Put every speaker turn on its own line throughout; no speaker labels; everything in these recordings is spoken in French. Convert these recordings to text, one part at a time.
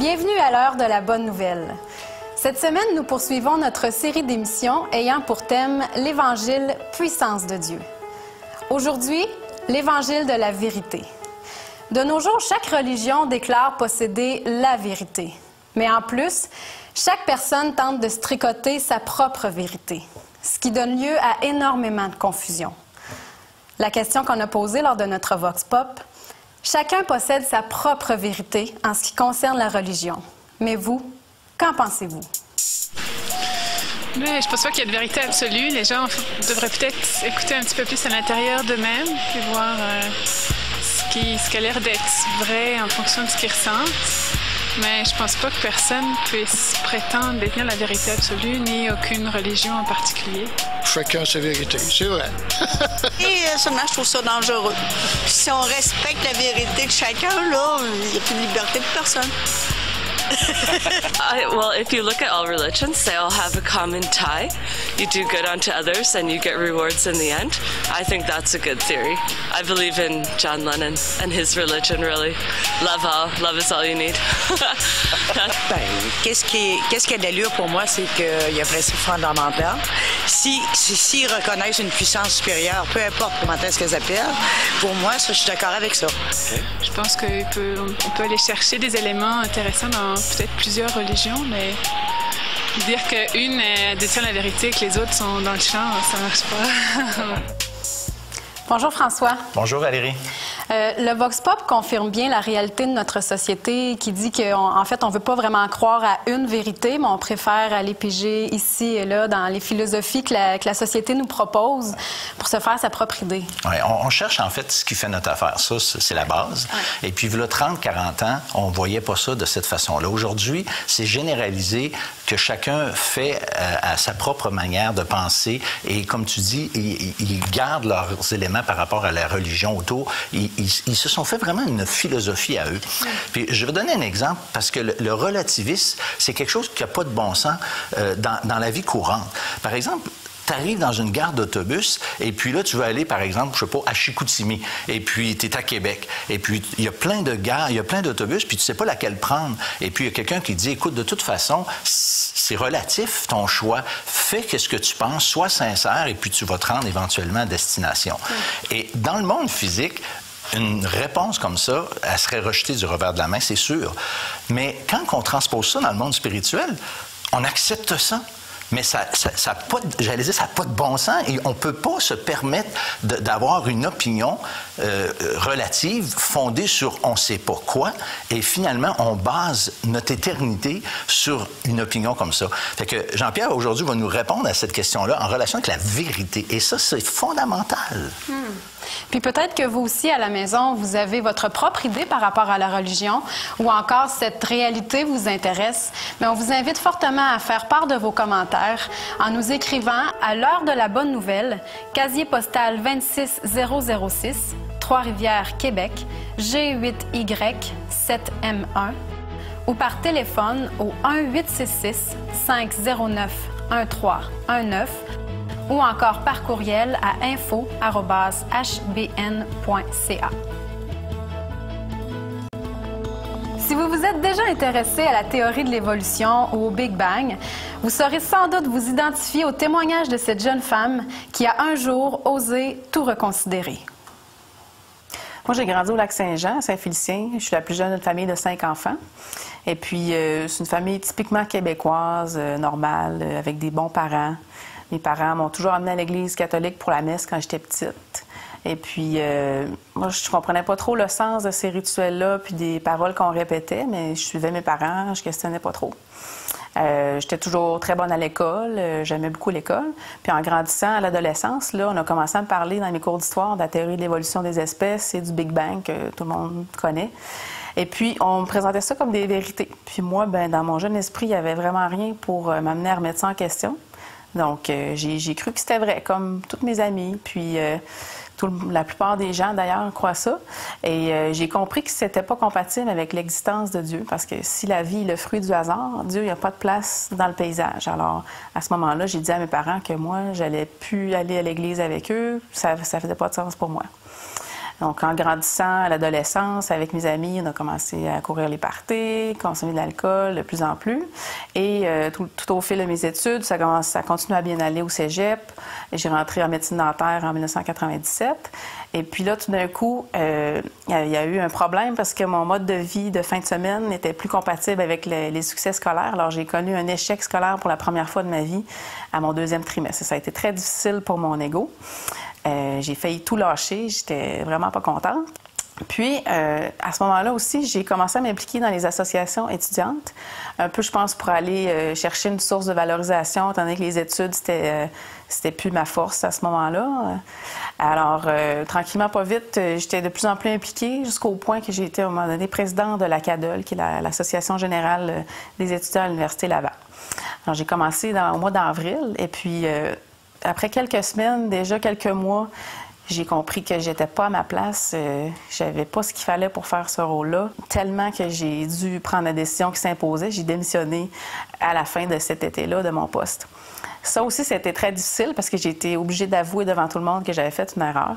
Bienvenue à l'heure de la bonne nouvelle. Cette semaine, nous poursuivons notre série d'émissions ayant pour thème l'Évangile, puissance de Dieu. Aujourd'hui, l'Évangile de la vérité. De nos jours, chaque religion déclare posséder la vérité. Mais en plus, chaque personne tente de se tricoter sa propre vérité, ce qui donne lieu à énormément de confusion. La question qu'on a posée lors de notre Vox Pop: chacun possède sa propre vérité en ce qui concerne la religion. Mais vous, qu'en pensez-vous?
Mais je pense pas qu'il y ait de vérité absolue. Les gens devraient peut-être écouter un petit peu plus à l'intérieur d'eux-mêmes puis voir ce qui a l'air d'être vrai en fonction de ce qu'ils ressentent. Mais je pense pas que personne puisse prétendre détenir la vérité absolue, ni aucune religion en particulier.
Chacun sa vérité, c'est vrai.
Et seulement, je trouve ça dangereux. Si on respecte la vérité de chacun, là, il n'y a plus de liberté de personne.
Well, if you look at all religions, they all have a common tie. You do good unto others and you get rewards in the end. I think that's a good theory. I believe in John Lennon and his religion, really. Love all. Love is all you need.
Qu'est-ce qui a de l'allure pour moi, c'est qu'il y a un principe fondamental. S'ils reconnaissent une puissance supérieure, peu importe comment est-ce qu'elle s'appelle, pour moi, ça, je suis d'accord avec ça.
Je pense qu'on peut aller chercher des éléments intéressants dans peut-être plusieurs religions, mais dire qu'une détient la vérité et que les autres sont dans le champ, ça marche pas.
Bonjour François.
Bonjour Valérie.
Le Vox Pop confirme bien la réalité de notre société qui dit qu'en fait, on ne veut pas vraiment croire à une vérité, mais on préfère aller piger ici et là dans les philosophies que la société nous propose pour se faire sa propre idée.
Oui, on cherche en fait ce qui fait notre affaire. Ça, c'est la base. Ouais. Et puis, il y a 30-40 ans, on ne voyait pas ça de cette façon-là. Aujourd'hui, c'est généralisé que chacun fait à sa propre manière de penser. Et comme tu dis, ils gardent leurs éléments par rapport à la religion autour. Ils se sont fait vraiment une philosophie à eux. Puis je vais donner un exemple parce que le relativisme, c'est quelque chose qui n'a pas de bon sens dans la vie courante. Par exemple, tu arrives dans une gare d'autobus et puis là, tu veux aller, par exemple, je sais pas, à Chicoutimi et puis tu es à Québec et puis il y a plein de gares, il y a plein d'autobus puis tu sais pas laquelle prendre. Et puis il y a quelqu'un qui dit, écoute, de toute façon, c'est relatif ton choix. Fais ce que tu penses, sois sincère et puis tu vas te rendre éventuellement à destination. Et dans le monde physique, une réponse comme ça, elle serait rejetée du revers de la main, c'est sûr. Mais quand on transpose ça dans le monde spirituel, on accepte ça. Mais ça n'a pas de bon sens et on ne peut pas se permettre d'avoir une opinion relative fondée sur on ne sait pas quoi et finalement on base notre éternité sur une opinion comme ça. Fait que Jean-Pierre aujourd'hui va nous répondre à cette question-là en relation avec la vérité et ça c'est fondamental.
Puis peut-être que vous aussi, à la maison, vous avez votre propre idée par rapport à la religion ou encore cette réalité vous intéresse. Mais on vous invite fortement à faire part de vos commentaires en nous écrivant à l'heure de la bonne nouvelle, casier postal 26006, Trois-Rivières, Québec, G8Y7M1 ou par téléphone au 1-866-509-1319 ou encore par courriel à info@hbn.ca. Si vous vous êtes déjà intéressé à la théorie de l'évolution ou au Big Bang, vous saurez sans doute vous identifier au témoignage de cette jeune femme qui a un jour osé tout reconsidérer.
Moi, j'ai grandi au Lac-Saint-Jean, à Saint-Félicien. Je suis la plus jeune d'une famille de 5 enfants. Et puis, c'est une famille typiquement québécoise, normale, avec des bons parents. Mes parents m'ont toujours amenée à l'église catholique pour la messe quand j'étais petite. Et puis, moi, je comprenais pas trop le sens de ces rituels-là puis des paroles qu'on répétait, mais je suivais mes parents, je questionnais pas trop. J'étais toujours très bonne à l'école, j'aimais beaucoup l'école. Puis en grandissant à l'adolescence, là, on a commencé à me parler dans mes cours d'histoire de la théorie de l'évolution des espèces et du Big Bang que tout le monde connaît. Et puis, on me présentait ça comme des vérités. Puis moi, ben, dans mon jeune esprit, il n'y avait vraiment rien pour m'amener à remettre ça en question. Donc, j'ai cru que c'était vrai, comme toutes mes amies. Puis, la plupart des gens, d'ailleurs, croient ça. Et j'ai compris que c'était pas compatible avec l'existence de Dieu. Parce que si la vie est le fruit du hasard, Dieu, il n'y a pas de place dans le paysage. Alors, à ce moment-là, j'ai dit à mes parents que moi, j'allais plus aller à l'église avec eux. Ça faisait pas de sens pour moi. Donc, en grandissant à l'adolescence, avec mes amis, on a commencé à courir les parties, consommer de l'alcool de plus en plus. Et tout au fil de mes études, ça continue à bien aller au cégep. J'ai rentré en médecine dentaire en 1997. Et puis là, tout d'un coup, il y a eu un problème parce que mon mode de vie de fin de semaine n'était plus compatible avec les succès scolaires. Alors, j'ai connu un échec scolaire pour la première fois de ma vie à mon 2e trimestre. Ça a été très difficile pour mon ego. J'ai failli tout lâcher. J'étais vraiment pas contente. Puis, à ce moment-là aussi, j'ai commencé à m'impliquer dans les associations étudiantes, un peu, je pense, pour aller chercher une source de valorisation, étant donné que les études, c'était plus ma force à ce moment-là. Alors, tranquillement, pas vite, j'étais de plus en plus impliquée jusqu'au point que j'ai été, à un moment donné, présidente de l'ACADOL, qui est l'Association générale des étudiants à l'Université Laval. Alors, j'ai commencé au mois d'avril, et puis, après quelques semaines, déjà quelques mois, j'ai compris que j'étais pas à ma place, j'avais pas ce qu'il fallait pour faire ce rôle-là, tellement que j'ai dû prendre la décision qui s'imposait. J'ai démissionné à la fin de cet été-là de mon poste. Ça aussi, c'était très difficile parce que j'ai été obligée d'avouer devant tout le monde que j'avais fait une erreur.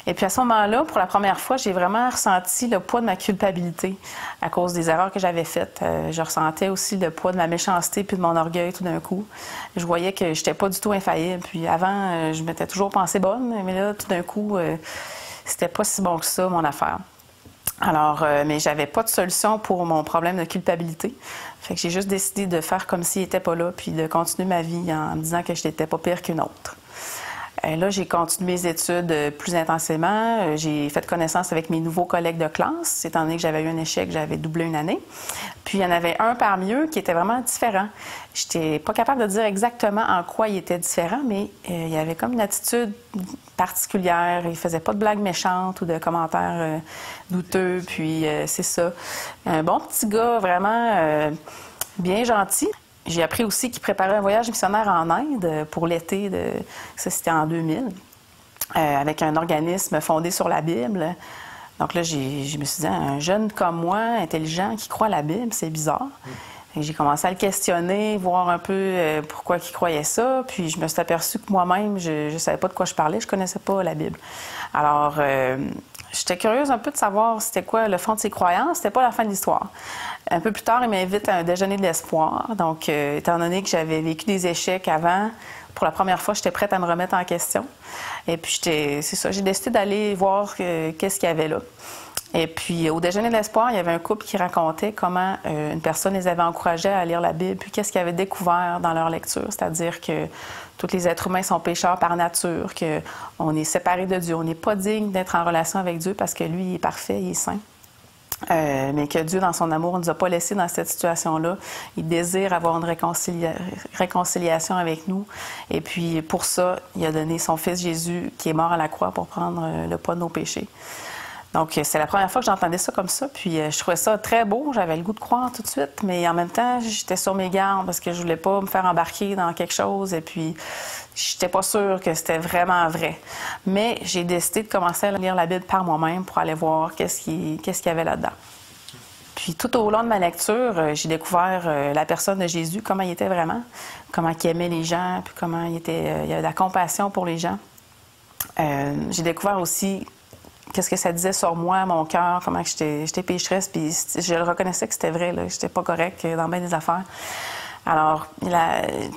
Et puis à ce moment-là, pour la première fois, j'ai vraiment ressenti le poids de ma culpabilité à cause des erreurs que j'avais faites. Je ressentais aussi le poids de ma méchanceté puis de mon orgueil tout d'un coup. Je voyais que j'étais pas du tout infaillible. Puis avant, je m'étais toujours pensée bonne, mais là, tout d'un coup, c'était pas si bon que ça, mon affaire. Alors, mais j'avais pas de solution pour mon problème de culpabilité. Fait que j'ai juste décidé de faire comme s'il était pas là puis de continuer ma vie en me disant que je n'étais pas pire qu'une autre. Là, j'ai continué mes études plus intensément. J'ai fait connaissance avec mes nouveaux collègues de classe, étant donné que j'avais eu un échec, j'avais doublé une année. Puis, il y en avait un parmi eux qui était vraiment différent. J'étais pas capable de dire exactement en quoi il était différent, mais il y avait comme une attitude particulière. Il faisait pas de blagues méchantes ou de commentaires douteux. Puis, c'est ça. Un bon petit gars, vraiment bien gentil. J'ai appris aussi qu'il préparait un voyage missionnaire en Inde pour l'été, ça c'était en 2000, avec un organisme fondé sur la Bible. Donc là, je me suis dit, un jeune comme moi, intelligent, qui croit à la Bible, c'est bizarre. Et j'ai commencé à le questionner, voir un peu pourquoi il croyait ça. Puis je me suis aperçue que moi-même, je ne savais pas de quoi je parlais, je ne connaissais pas la Bible. Alors, j'étais curieuse un peu de savoir c'était quoi le fond de ses croyances. C'était pas la fin de l'histoire. Un peu plus tard, il m'invite à un déjeuner de l'espoir. Donc, étant donné que j'avais vécu des échecs avant, pour la première fois, j'étais prête à me remettre en question. Et puis, c'est ça, j'ai décidé d'aller voir qu'est-ce qu'il y avait là. Et puis, au déjeuner de l'espoir, il y avait un couple qui racontait comment une personne les avait encouragés à lire la Bible, puis qu'est-ce qu'ils avaient découvert dans leur lecture, c'est-à-dire que tous les êtres humains sont pécheurs par nature, qu'on est séparés de Dieu, on n'est pas digne d'être en relation avec Dieu parce que lui, il est parfait, il est saint. Mais que Dieu, dans son amour, ne nous a pas laissés dans cette situation-là. Il désire avoir une réconciliation avec nous. Et puis, pour ça, il a donné son Fils Jésus, qui est mort à la croix pour prendre le poids de nos péchés. Donc, c'est la première fois que j'entendais ça comme ça. Puis, je trouvais ça très beau. J'avais le goût de croire tout de suite. Mais en même temps, j'étais sur mes gardes parce que je voulais pas me faire embarquer dans quelque chose. Et puis, j'étais pas sûre que c'était vraiment vrai. Mais j'ai décidé de commencer à lire la Bible par moi-même pour aller voir qu'est-ce qu'il y avait là-dedans. Puis, tout au long de ma lecture, j'ai découvert la personne de Jésus, comment il était vraiment, comment il aimait les gens, puis comment il avait de la compassion pour les gens. J'ai découvert aussi qu'est-ce que ça disait sur moi, mon cœur, comment j'étais pécheresse, puis je le reconnaissais que c'était vrai, là, j'étais pas correcte dans bien des affaires. Alors,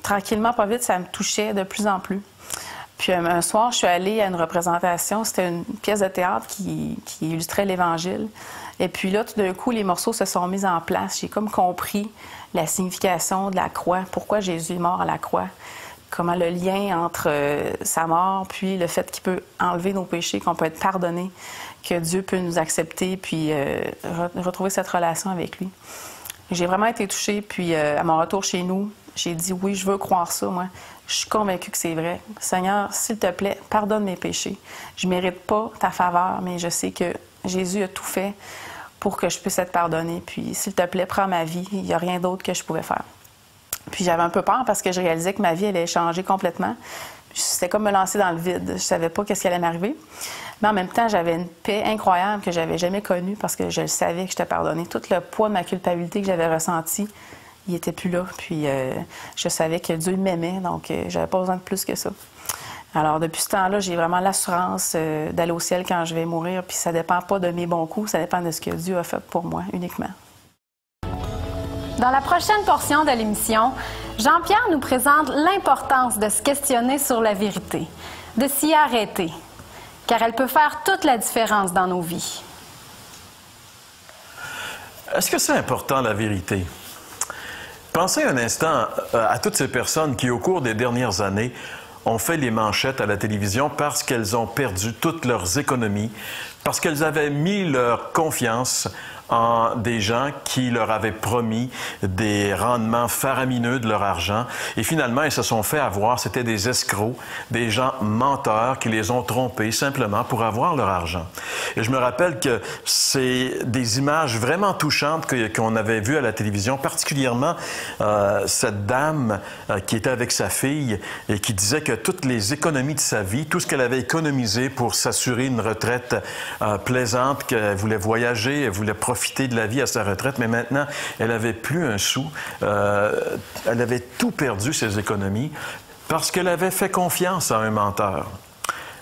tranquillement, pas vite, ça me touchait de plus en plus. Puis un soir, je suis allée à une représentation, c'était une pièce de théâtre qui illustrait l'Évangile. Et puis là, tout d'un coup, les morceaux se sont mis en place. J'ai comme compris la signification de la croix, pourquoi Jésus est mort à la croix. Comment le lien entre sa mort puis le fait qu'il peut enlever nos péchés, qu'on peut être pardonné, que Dieu peut nous accepter puis retrouver cette relation avec lui. J'ai vraiment été touchée, puis à mon retour chez nous, j'ai dit oui, je veux croire ça, moi. Je suis convaincue que c'est vrai. Seigneur, s'il te plaît, pardonne mes péchés. Je ne mérite pas ta faveur, mais je sais que Jésus a tout fait pour que je puisse être pardonnée. Puis s'il te plaît, prends ma vie. Il n'y a rien d'autre que je pouvais faire. Puis j'avais un peu peur parce que je réalisais que ma vie allait changer complètement. C'était comme me lancer dans le vide. Je savais pas qu'est-ce qui allait m'arriver. Mais en même temps, j'avais une paix incroyable que j'avais jamais connue parce que je savais que j'étais pardonnée. Tout le poids de ma culpabilité que j'avais ressenti, il était plus là. Puis je savais que Dieu m'aimait, donc j'avais pas besoin de plus que ça. Alors, depuis ce temps-là, j'ai vraiment l'assurance d'aller au ciel quand je vais mourir, puis ça ne dépend pas de mes bons coups, ça dépend de ce que Dieu a fait pour moi uniquement.
Dans la prochaine portion de l'émission, Jean-Pierre nous présente l'importance de se questionner sur la vérité, de s'y arrêter, car elle peut faire toute la différence dans nos vies.
Est-ce que c'est important, la vérité? Pensez un instant à toutes ces personnes qui, au cours des dernières années, ont fait les manchettes à la télévision parce qu'elles ont perdu toutes leurs économies, parce qu'elles avaient mis leur confiance en des gens qui leur avaient promis des rendements faramineux de leur argent. Et finalement, ils se sont fait avoir. C'était des escrocs, des gens menteurs qui les ont trompés simplement pour avoir leur argent. Et je me rappelle que c'est des images vraiment touchantes qu'on avait vues à la télévision, particulièrement cette dame qui était avec sa fille et qui disait que toutes les économies de sa vie, tout ce qu'elle avait économisé pour s'assurer une retraite plaisante, qu'elle voulait voyager, elle voulait profiter de la vie à sa retraite, mais maintenant, elle n'avait plus un sou. Elle avait tout perdu, ses économies, parce qu'elle avait fait confiance à un menteur.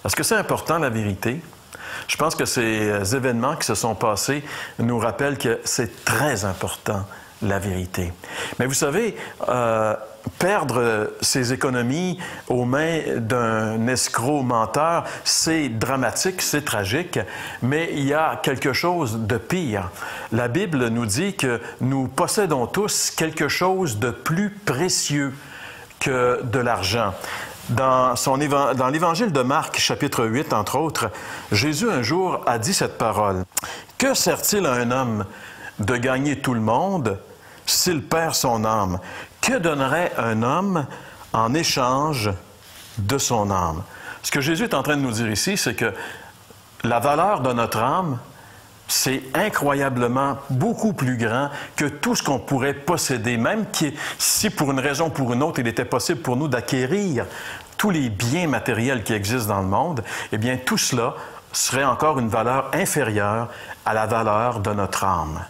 Est-ce que c'est important, la vérité? Je pense que ces événements qui se sont passés nous rappellent que c'est très important, la vérité. Mais vous savez, perdre ses économies aux mains d'un escroc menteur, c'est dramatique, c'est tragique, mais il y a quelque chose de pire. La Bible nous dit que nous possédons tous quelque chose de plus précieux que de l'argent. Dans l'Évangile de Marc, chapitre 8, entre autres, Jésus un jour a dit cette parole. « Que sert-il à un homme de gagner tout le monde s'il perd son âme? Que donnerait un homme en échange de son âme? » Ce que Jésus est en train de nous dire ici, c'est que la valeur de notre âme, c'est incroyablement beaucoup plus grand que tout ce qu'on pourrait posséder, même si pour une raison ou pour une autre, il était possible pour nous d'acquérir tous les biens matériels qui existent dans le monde, eh bien tout cela serait encore une valeur inférieure à la valeur de notre âme.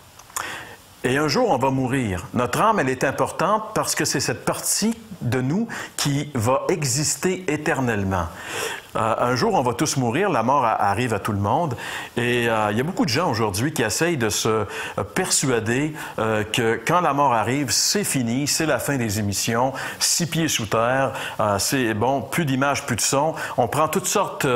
Et un jour, on va mourir. Notre âme, elle est importante parce que c'est cette partie de nous qui va exister éternellement. Un jour, on va tous mourir, la mort arrive à tout le monde. Et il y a beaucoup de gens aujourd'hui qui essayent de se persuader que quand la mort arrive, c'est fini, c'est la fin des émissions, 6 pieds sous terre, c'est bon, plus d'images, plus de son. On prend toutes sortes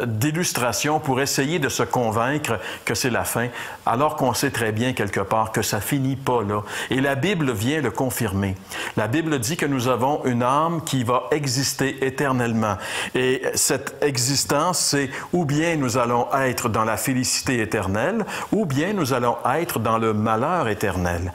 d'illustrations pour essayer de se convaincre que c'est la fin, alors qu'on sait très bien quelque part que ça finit pas là. Et la Bible vient le confirmer. La Bible dit que nous avons une âme qui va exister éternellement. Et cette existence, c'est ou bien nous allons être dans la félicité éternelle, ou bien nous allons être dans le malheur éternel.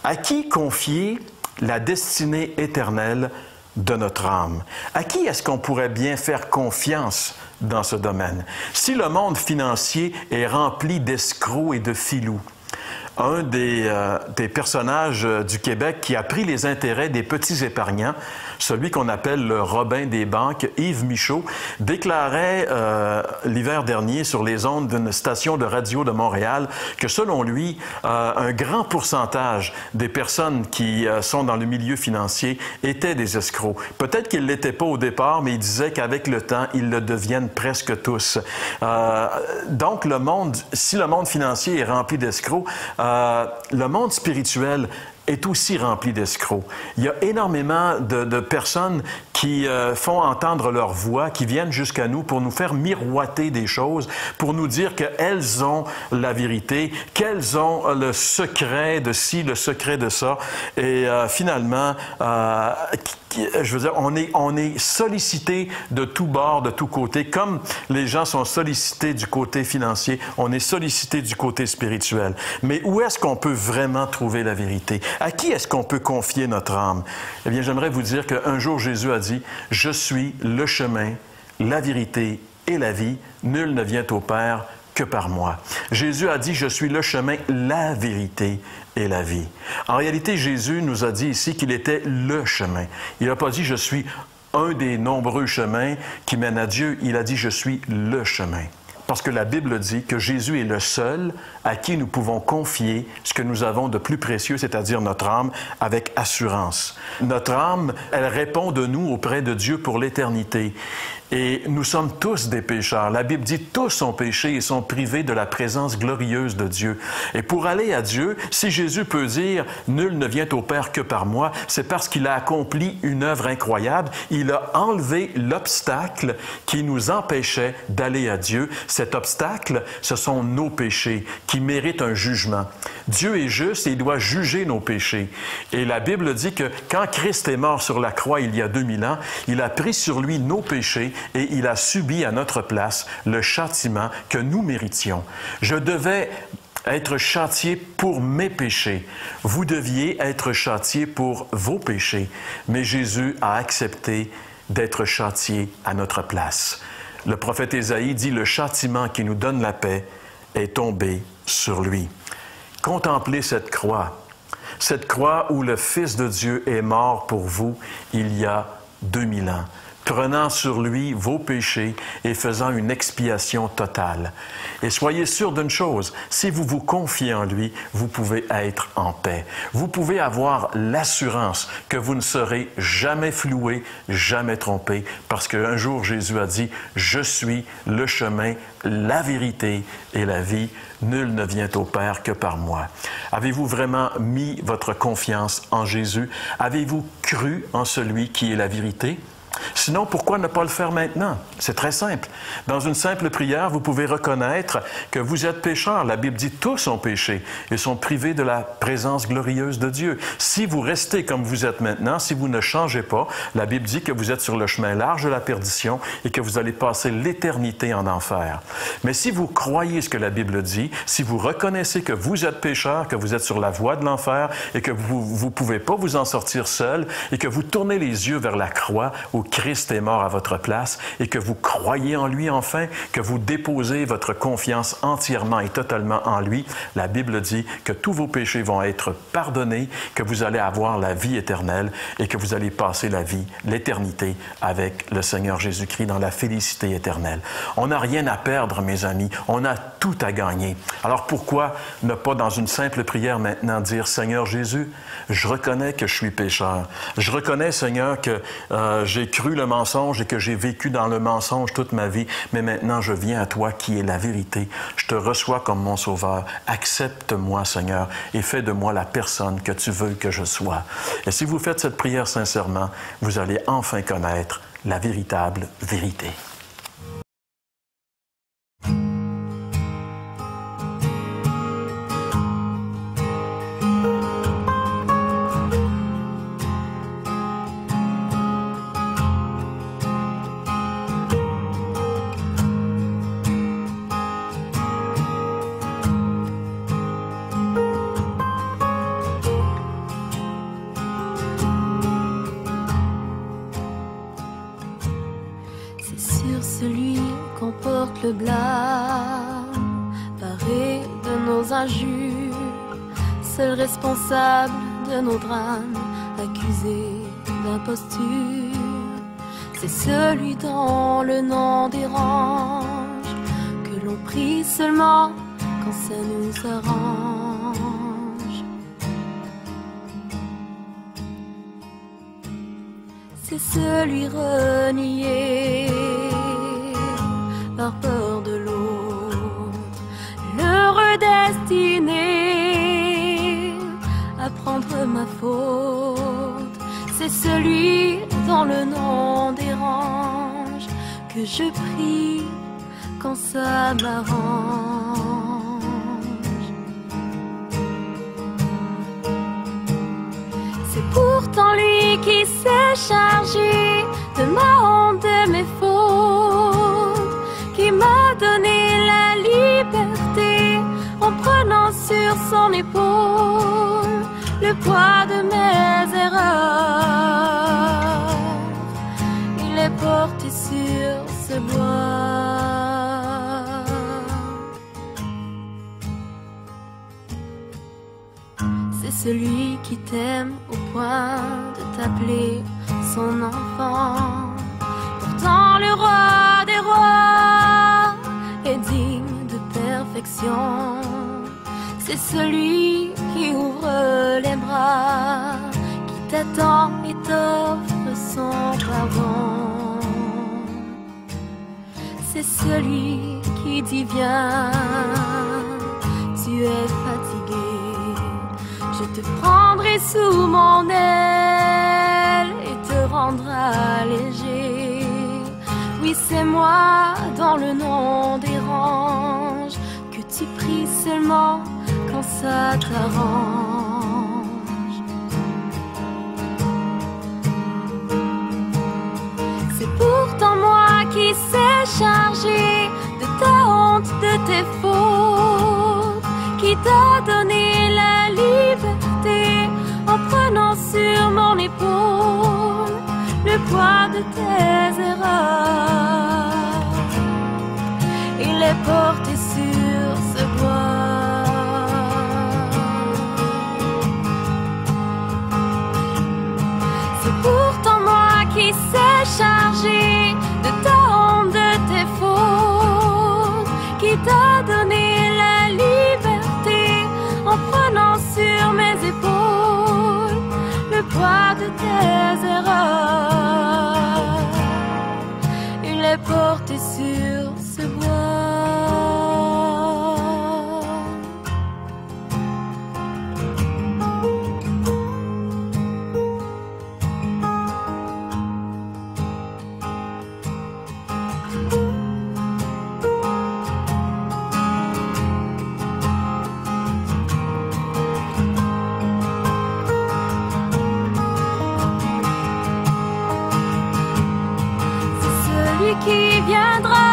À qui confier la destinée éternelle de notre âme? À qui est-ce qu'on pourrait bien faire confiance dans ce domaine? Si le monde financier est rempli d'escrocs et de filous, un des personnages du Québec qui a pris les intérêts des petits épargnants, celui qu'on appelle le Robin des banques, Yves Michaud, déclarait l'hiver dernier sur les ondes d'une station de radio de Montréal que selon lui, un grand pourcentage des personnes qui sont dans le milieu financier étaient des escrocs. Peut-être qu'ils ne l'étaient pas au départ, mais il disait qu'avec le temps, ils le deviennent presque tous. Donc, si le monde financier est rempli d'escrocs, le monde spirituel est aussi rempli d'escrocs. Il y a énormément de personnes qui font entendre leur voix, qui viennent jusqu'à nous pour nous faire miroiter des choses, pour nous dire qu'elles ont la vérité, qu'elles ont le secret de ci, le secret de ça. Et finalement, je veux dire, on est sollicité de tous bords, de tous côtés. Comme les gens sont sollicités du côté financier, on est sollicité du côté spirituel. Mais où est-ce qu'on peut vraiment trouver la vérité? À qui est-ce qu'on peut confier notre âme? Eh bien, j'aimerais vous dire qu'un jour, Jésus a dit, « Je suis le chemin, la vérité et la vie. Nul ne vient au Père que par moi. » Jésus a dit, « Je suis le chemin, la vérité et la vie. » En réalité, Jésus nous a dit ici qu'il était le chemin. Il n'a pas dit, « Je suis un des nombreux chemins qui mènent à Dieu. » Il a dit, « Je suis le chemin. » Parce que la Bible dit que Jésus est le seul à qui nous pouvons confier ce que nous avons de plus précieux, c'est-à-dire notre âme, avec assurance. Notre âme, elle répond de nous auprès de Dieu pour l'éternité. Et nous sommes tous des pécheurs. La Bible dit tous ont péché et sont privés de la présence glorieuse de Dieu. Et pour aller à Dieu, si Jésus peut dire « Nul ne vient au Père que par moi », c'est parce qu'il a accompli une œuvre incroyable. Il a enlevé l'obstacle qui nous empêchait d'aller à Dieu. Cet obstacle, ce sont nos péchés qui méritent un jugement. Dieu est juste et il doit juger nos péchés. Et la Bible dit que quand Christ est mort sur la croix il y a 2000 ans, il a pris sur lui nos péchés et il a subi à notre place le châtiment que nous méritions. Je devais être châtié pour mes péchés. Vous deviez être châtié pour vos péchés. Mais Jésus a accepté d'être châtié à notre place. Le prophète Ésaïe dit « Le châtiment qui nous donne la paix est tombé sur lui. » Contemplez cette croix où le Fils de Dieu est mort pour vous il y a 2000 ans, prenant sur lui vos péchés et faisant une expiation totale. Et soyez sûrs d'une chose, si vous vous confiez en lui, vous pouvez être en paix. Vous pouvez avoir l'assurance que vous ne serez jamais floué, jamais trompé, parce qu'un jour Jésus a dit « Je suis le chemin, la vérité et la vie. Nul ne vient au Père que par moi. » Avez-vous vraiment mis votre confiance en Jésus? Avez-vous cru en celui qui est la vérité? Sinon, pourquoi ne pas le faire maintenant? C'est très simple. Dans une simple prière, vous pouvez reconnaître que vous êtes pécheurs. La Bible dit tous ont péché et sont privés de la présence glorieuse de Dieu. Si vous restez comme vous êtes maintenant, si vous ne changez pas, la Bible dit que vous êtes sur le chemin large de la perdition et que vous allez passer l'éternité en enfer. Mais si vous croyez ce que la Bible dit, si vous reconnaissez que vous êtes pécheur, que vous êtes sur la voie de l'enfer et que vous ne pouvez pas vous en sortir seul et que vous tournez les yeux vers la croix où Christ est mort à votre place et que vous croyez en lui enfin, que vous déposez votre confiance entièrement et totalement en lui, la Bible dit que tous vos péchés vont être pardonnés, que vous allez avoir la vie éternelle et que vous allez passer la vie, l'éternité avec le Seigneur Jésus-Christ dans la félicité éternelle. On n'a rien à perdre, mes amis. On a tout à gagner. Alors pourquoi ne pas dans une simple prière maintenant dire « Seigneur Jésus, je reconnais que je suis pécheur. Je reconnais, Seigneur, que j'ai cru le mensonge et que j'ai vécu dans le mensonge toute ma vie, mais maintenant je viens à toi qui est la vérité. Je te reçois comme mon sauveur. Accepte-moi, Seigneur, et fais de moi la personne que tu veux que je sois. » Et si vous faites cette prière sincèrement, vous allez enfin connaître la véritable vérité.
Celui qu'on porte le blâme, paré de nos injures, seul responsable de nos drames, accusé d'imposture. C'est celui dont le nom dérange, que l'on prie seulement quand ça nous arrange. C'est celui renié par peur de l'autre, l'heureux destiné à prendre ma faute. C'est celui dont le nom dérange, que je prie quand ça m'arrange. C'est pourtant lui qui s'est chargé de ma honte, de mes fautes, qui m'a donné la liberté en prenant sur son épaule le poids de mes erreurs. Il est porté sur ce bois. C'est celui qui t'aime au point de t'appeler son enfant. Pourtant le roi des rois est dit bénédiction. C'est celui qui ouvre les bras, qui t'attend et t'offre son pardon. C'est celui qui dit viens, tu es fatigué, je te prendrai sous mon aile et te rendra léger. Oui, c'est moi dans le nom des ranges que tu pries seulement quand ça t'arrange. C'est pourtant moi qui sais charger de ta honte, de tes fautes, qui t'a donné la liberté en prenant sur mon épaule le poids de tes erreurs. Il est porté sur ce bois. C'est pourtant moi qui sais charger de ta honte, de tes fautes, qui t'a donné la liberté en prenant sur mes épaules le poids de tes erreurs. Il est porté sur ce bois. Qui viendra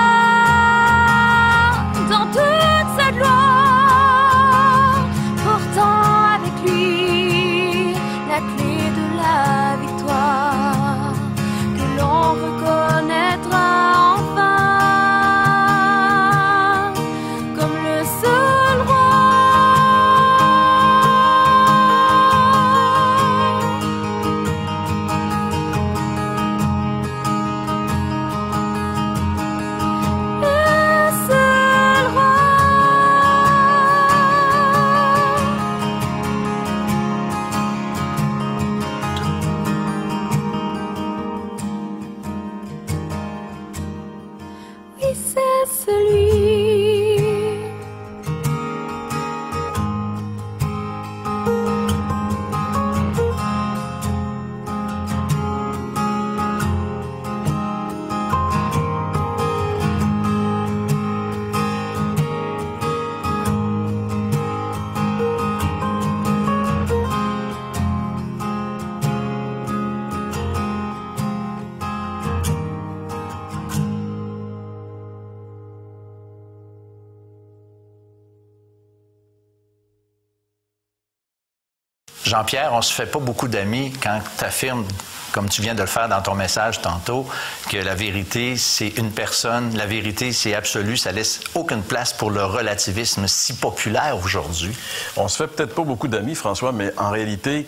dans toute sa gloire, portant avec lui la clé de la victoire, que l'on reconnaîtra enfin comme le seul roi.
Jean-Pierre, on se fait pas beaucoup d'amis quand tu affirmes, comme tu viens de le faire dans ton message tantôt, que la vérité, c'est une personne, la vérité, c'est absolu, ça laisse aucune place pour le relativisme si populaire aujourd'hui.
On se fait peut-être pas beaucoup d'amis, François, mais en réalité,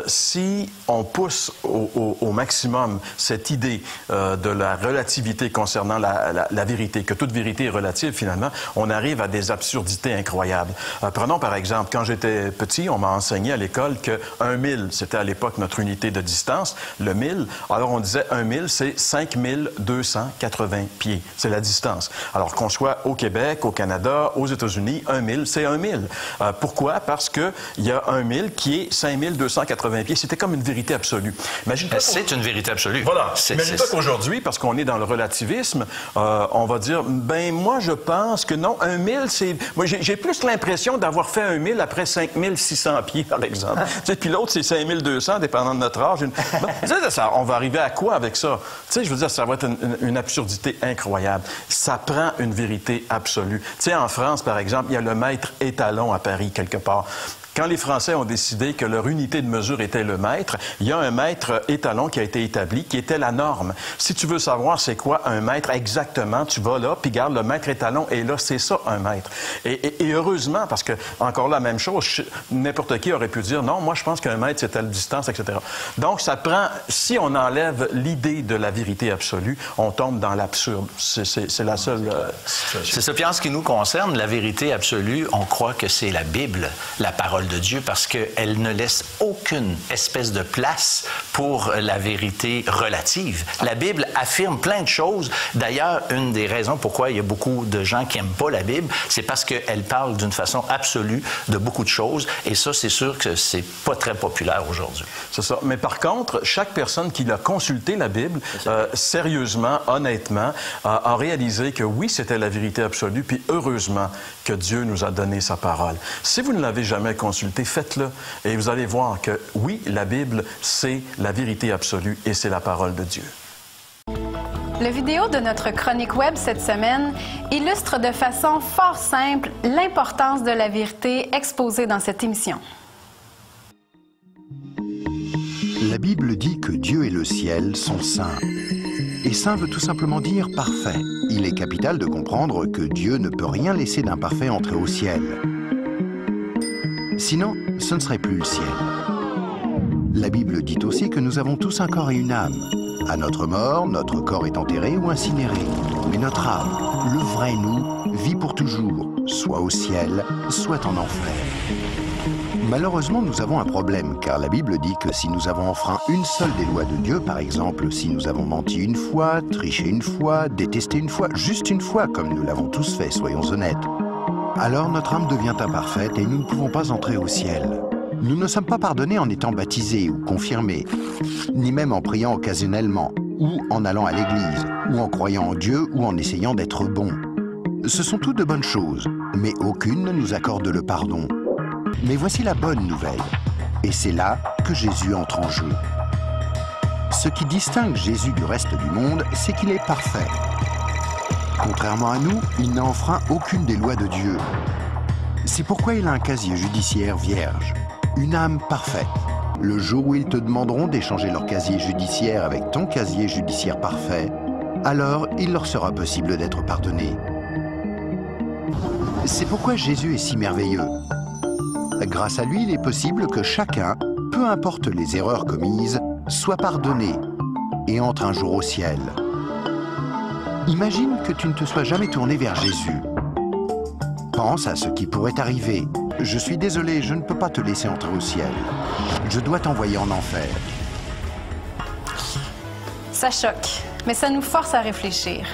si on pousse au maximum cette idée de la relativité concernant la vérité, que toute vérité est relative finalement, on arrive à des absurdités incroyables. Prenons par exemple, quand j'étais petit, on m'a enseigné à l'école que 1 000, c'était à l'époque notre unité de distance, le 1000, alors on disait 1 000, c'est 5280 pieds, c'est la distance. Alors qu'on soit au Québec, au Canada, aux États-Unis, 1 000, c'est 1 000. Pourquoi? Parce qu'il y a 1 000 qui est 5280 pieds. C'était comme une vérité absolue.
C'est une vérité absolue.
Voilà. Imagine-toi qu'aujourd'hui, parce qu'on est dans le relativisme, on va dire, ben moi je pense que non, 1 000, c'est... Moi j'ai plus l'impression d'avoir fait 1 000 après 5600 pieds, par exemple. Puis l'autre, c'est 5200, dépendant de notre âge. Ça, on va arriver à quoi avec ça? Tu sais, je veux dire, ça va être une absurdité incroyable. Ça prend une vérité absolue. Tu sais, en France, par exemple, il y a le maître étalon à Paris, quelque part. Quand les Français ont décidé que leur unité de mesure était le mètre, il y a un mètre étalon qui a été établi, qui était la norme. Si tu veux savoir c'est quoi un mètre exactement, tu vas là, puis garde le mètre étalon, et là, c'est ça, un mètre. Et heureusement, parce que, encore la même chose, n'importe qui aurait pu dire, non, moi, je pense qu'un mètre, c'est telle distance, etc. Donc, ça prend, si on enlève l'idée de la vérité absolue, on tombe dans l'absurde. C'est la seule...
C'est ça. Puis en ce qui nous concerne, la vérité absolue, on croit que c'est la Bible, la parole de Dieu, parce qu'elle ne laisse aucune espèce de place pour la vérité relative. La Bible affirme plein de choses. D'ailleurs, une des raisons pourquoi il y a beaucoup de gens qui n'aiment pas la Bible, c'est parce qu'elle parle d'une façon absolue de beaucoup de choses. Et ça, c'est sûr que c'est pas très populaire aujourd'hui.
C'est ça. Mais par contre, chaque personne qui a consulté la Bible, sérieusement, honnêtement, a réalisé que oui, c'était la vérité absolue, puis heureusement que Dieu nous a donné sa parole. Si vous ne l'avez jamais consulté, faites-le et vous allez voir que oui, la Bible, c'est la vérité absolue et c'est la parole de Dieu.
Le vidéo de notre chronique web cette semaine illustre de façon fort simple l'importance de la vérité exposée dans cette émission.
La Bible dit que Dieu et le ciel sont saints. Et saint veut tout simplement dire parfait. Il est capital de comprendre que Dieu ne peut rien laisser d'imparfait entrer au ciel. Sinon, ce ne serait plus le ciel. La Bible dit aussi que nous avons tous un corps et une âme. À notre mort, notre corps est enterré ou incinéré. Mais notre âme, le vrai nous, vit pour toujours, soit au ciel, soit en enfer. Malheureusement, nous avons un problème, car la Bible dit que si nous avons enfreint une seule des lois de Dieu, par exemple, si nous avons menti une fois, triché une fois, détesté une fois, juste une fois, comme nous l'avons tous fait, soyons honnêtes, alors notre âme devient imparfaite et nous ne pouvons pas entrer au ciel. Nous ne sommes pas pardonnés en étant baptisés ou confirmés, ni même en priant occasionnellement, ou en allant à l'église, ou en croyant en Dieu, ou en essayant d'être bons. Ce sont toutes de bonnes choses, mais aucune ne nous accorde le pardon. Mais voici la bonne nouvelle, et c'est là que Jésus entre en jeu. Ce qui distingue Jésus du reste du monde, c'est qu'il est parfait. Contrairement à nous, il n'a enfreint aucune des lois de Dieu. C'est pourquoi il a un casier judiciaire vierge, une âme parfaite. Le jour où ils te demanderont d'échanger leur casier judiciaire avec ton casier judiciaire parfait, alors il leur sera possible d'être pardonnés. C'est pourquoi Jésus est si merveilleux. Grâce à lui, il est possible que chacun, peu importe les erreurs commises, soit pardonné et entre un jour au ciel. Imagine que tu ne te sois jamais tourné vers Jésus. Pense à ce qui pourrait arriver. Je suis désolé, je ne peux pas te laisser entrer au ciel. Je dois t'envoyer en enfer.
Ça choque, mais ça nous force à réfléchir.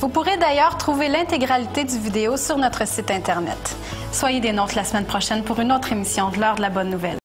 Vous pourrez d'ailleurs trouver l'intégralité du vidéo sur notre site Internet. Soyez des nôtres la semaine prochaine pour une autre émission de l'heure de la bonne nouvelle.